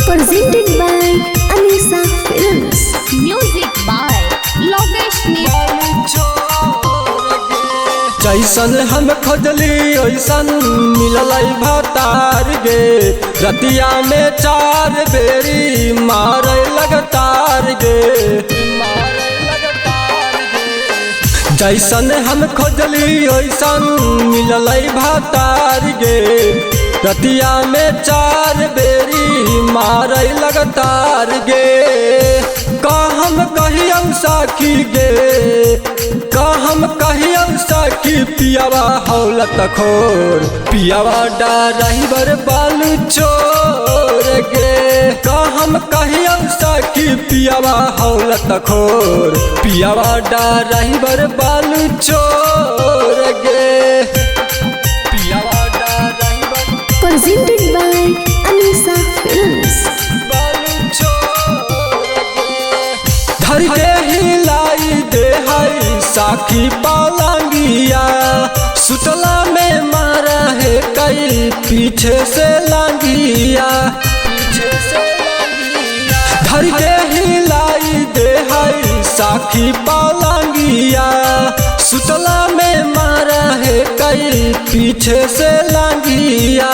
Presented by Anisa Films. Music by Logesh जैसन हम खोजली ओइसन मिलल भतार गे रतिया में 4 बेरी मारे लगातार गे। जैसन हम खोजली ओइसन मिलल भतार गे रतिया में 4 बेरी मारे लगातार गे। का हम कहियो साखी गे का हम कहियो साखी पियावा हौलत खोर पियावा ड्राइवर बालू चोर गे। का हम कहियो साखी पियावा हौलत खोर पियावा ड्राइवर बालू चोर गे। पियावा driver Presented by Anisa Films. बालू चोर गे। धर के हिलाई दे हई साखी पालांगिया सुतला में मारा है कई पीछे से लांगिया धर के हिलाई दे हई साखी पालांगिया सुतला में मारा है कई पीछे से लांगिया।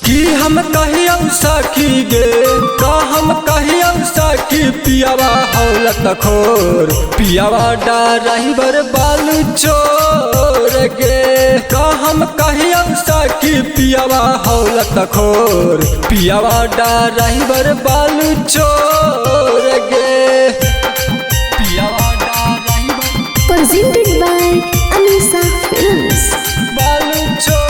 कि हम कहियो साखी गे का हम कहियो साखी पियावा हौलत खोर पियावा ड्राइवर बालू चोर गे। का हम कहियो साखी पियावा हौलत खोर पियावा ड्राइवर बालू चोर गे। पियावा driver Presented by Anisa Films. बालू चोर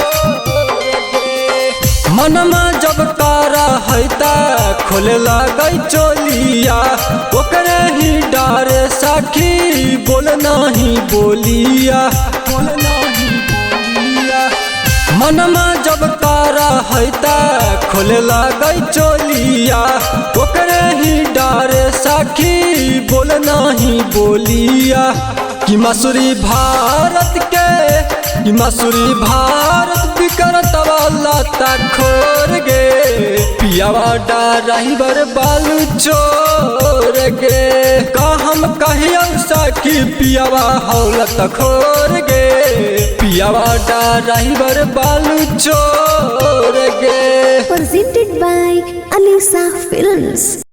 मनमा जब तारा हैता खोले लागई चोलिया ओकरे ही डारे साखी बोल नहीं बोलिया मनमा जब तारा हैता खोले लागई चोलिया ओकरे ही डारे साखी बोल नहीं बोलिया। कि मसूरी भारत के कि मसूरी भारत बिकरत वाला खोर गे पियावा ड्राइवर बालू चोर गे। का हम कहियो साखी पियावा हौलत खोर गे पियावा ड्राइवर बालू चोर गे। Presented by Anisa Films.